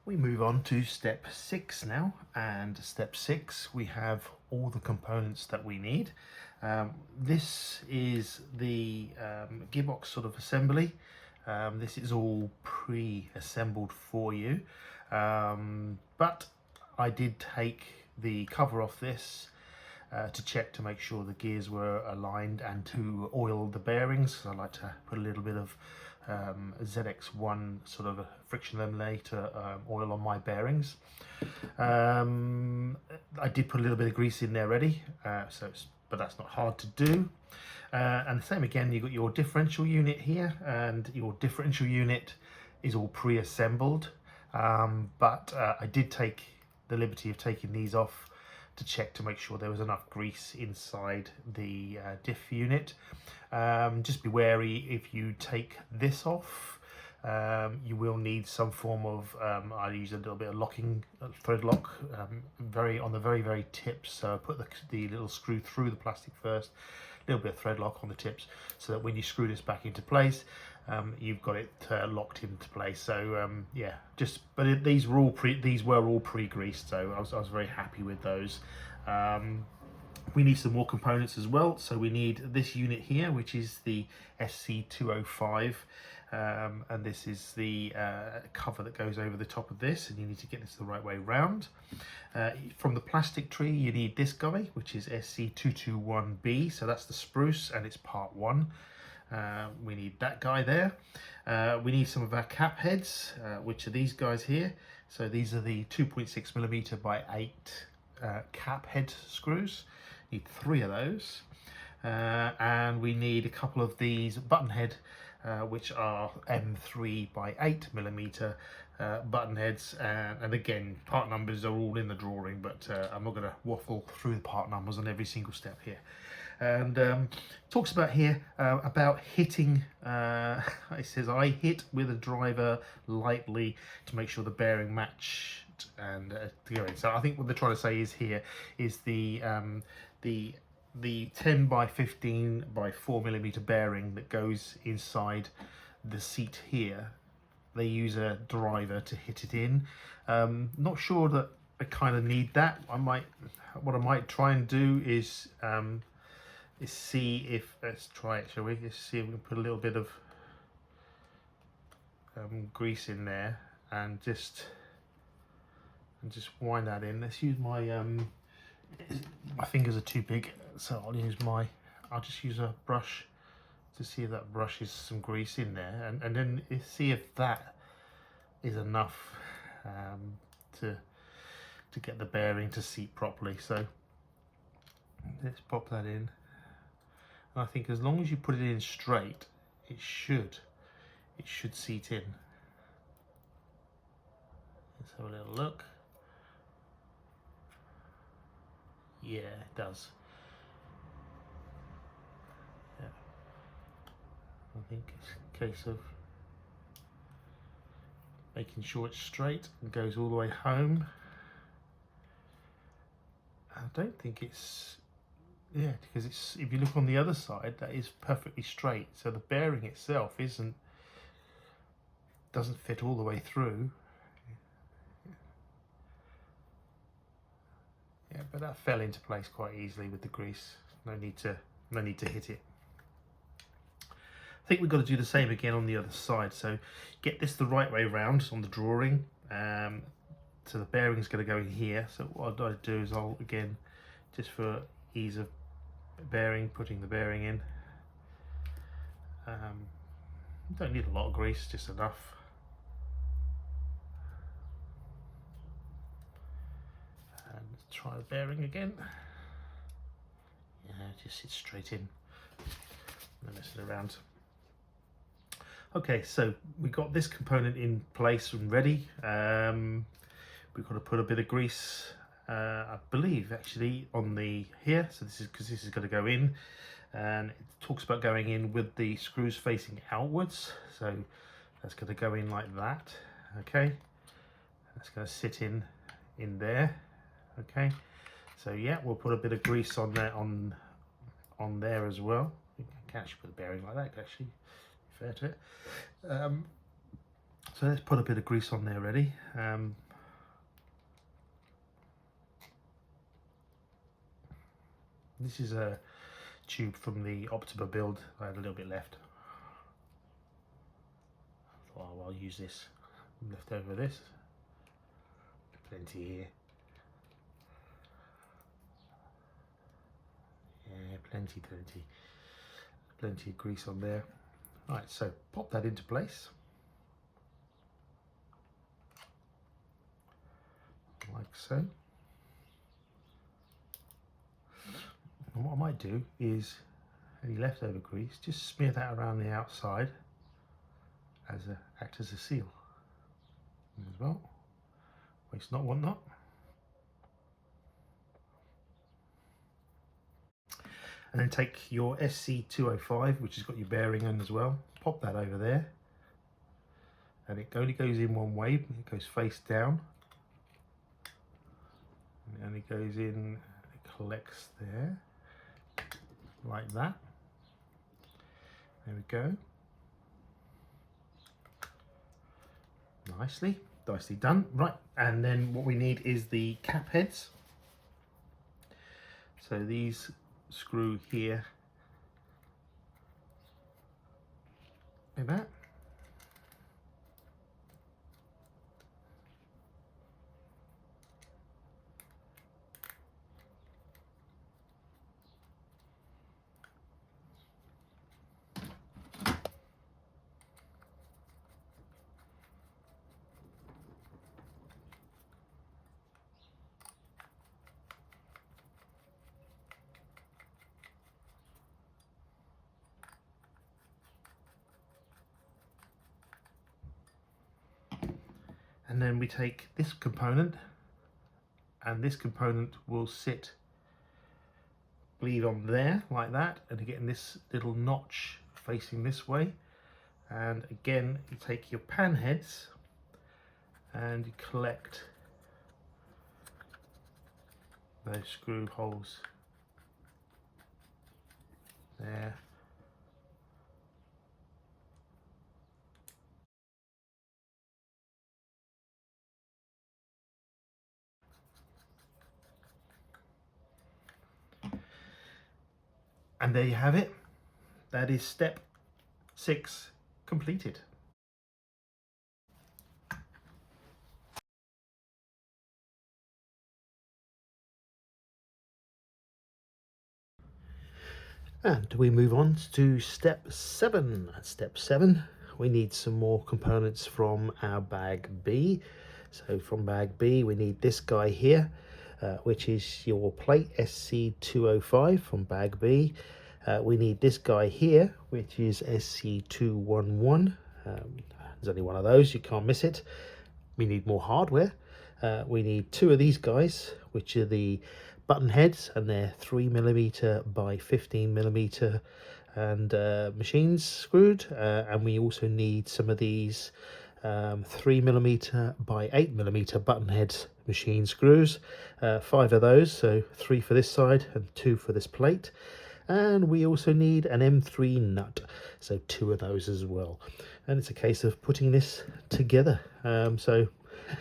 We move on to step 6 now, and step 6 we have all the components that we need. This is the gearbox sort of assembly. This is all pre-assembled for you, but I did take the cover off this to check to make sure the gears were aligned and to oil the bearings. I like to put a little bit of ZX1 sort of a friction laminator oil on my bearings. I did put a little bit of grease in there already, but that's not hard to do. And the same again, you've got your differential unit here, and your differential unit is all pre-assembled, but I did take the liberty of taking these off to check to make sure there was enough grease inside the diff unit. Just be wary if you take this off. You will need some form of, I use a little bit of locking thread lock on the very tips. So I put the little screw through the plastic first, a little bit of thread lock on the tips, so that when you screw this back into place, you've got it locked into place. So yeah, these were all pre-greased, so I was very happy with those. We need some more components as well. So we need this unit here, which is the SC205, and this is the cover that goes over the top of this, and you need to get this the right way round. From the plastic tree, you need this guy, which is SC221B, so that's the spruce, and it's part 1. We need that guy there. We need some of our cap heads, which are these guys here. So these are the 2.6mm by 8 cap head screws. Need 3 of those, and we need a couple of these button head, which are M3 by 8mm button heads, and again, part numbers are all in the drawing, but I'm not going to waffle through the part numbers on every single step here. And talks about here about hitting, it says I hit with a driver lightly to make sure the bearing matched and together. So I think what they're trying to say is here is the 10 by 15 by 4mm bearing that goes inside the seat here. They use a driver to hit it in. Not sure that I kind of need that. What I might try and do is see if, let's try it, shall we? Let's see if we can put a little bit of grease in there and just wind that in. Let's use my fingers are too big, so I'll just use a brush to see if that brushes some grease in there, and then see if that is enough to get the bearing to seat properly. So let's pop that in. And I think as long as you put it in straight, it should seat in. Let's have a little look. Yeah, it does. Yeah. I think it's a case of making sure it's straight and goes all the way home. I don't think it's, yeah, because it's, if you look on the other side, that is perfectly straight. So the bearing itself doesn't fit all the way through. Yeah, but that fell into place quite easily with the grease. No need to hit it. I think we've got to do the same again on the other side. So get this the right way round on the drawing. So the bearing's going to go in here. So what I do is I'll, again, just for ease of putting the bearing in. Don't need a lot of grease, just enough. Try the bearing again. Yeah, just sit straight in. No messing around. Okay, so we got this component in place and ready. We've got to put a bit of grease, I believe, actually, on the here. So this is because this is going to go in, and it talks about going in with the screws facing outwards. So that's going to go in like that. Okay, that's going to sit in there. Okay, so yeah, we'll put a bit of grease on there on there as well. You can actually put a bearing like that, actually, fair to it. So let's put a bit of grease on there ready. This is a tube from the Optima build. I had a little bit left. So I'll use this left over this. Plenty here. Yeah, plenty of grease on there. Right, so pop that into place like so. And what I might do is any leftover grease, just smear that around the outside as act as a seal as well. Waste not, want not. And then take your SC205, which has got your bearing on as well, pop that over there, and it only goes in one way. It goes face down, and it only goes in, it collects there like that. There we go. Nicely done. Right, and then what we need is the cap heads. So these screw here like that. And then we take this component, and this component will bleed on there like that, and again this little notch facing this way. And again, you take your pan heads and you collect those screw holes there. And there you have it. That is step 6 completed. And we move on to step 7. At step 7, we need some more components from our bag B. So from bag B, we need this guy here, which is your plate SC205 from bag B. We need this guy here, which is SC211. There's only one of those, you can't miss it. We need more hardware. We need 2 of these guys, which are the button heads, and they're 3mm by 15mm and machines screwed. And we also need some of these 3mm by 8mm button heads machine screws. 5 of those, so 3 for this side and 2 for this plate. And we also need an M3 nut, so 2 of those as well. And it's a case of putting this together. So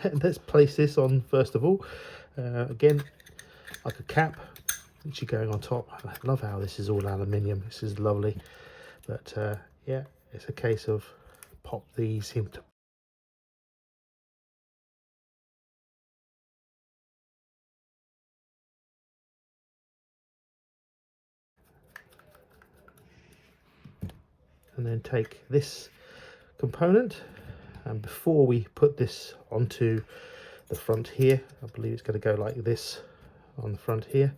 let's place this on first of all. Again, like a cap, which is going on top. I love how this is all aluminium. This is lovely. But yeah, it's a case of pop these into. And then take this component, and before we put this onto the front here, I believe it's going to go like this on the front here.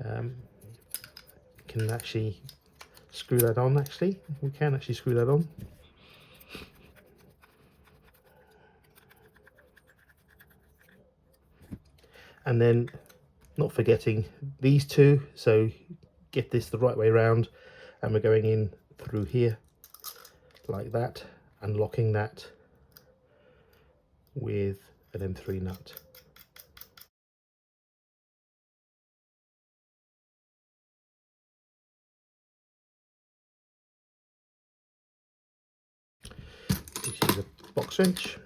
You can actually screw that on. Actually, we can actually screw that on. And then not forgetting these 2, so get this the right way around, and we're going in through here like that and locking that with an M3 nut. Just use a box wrench.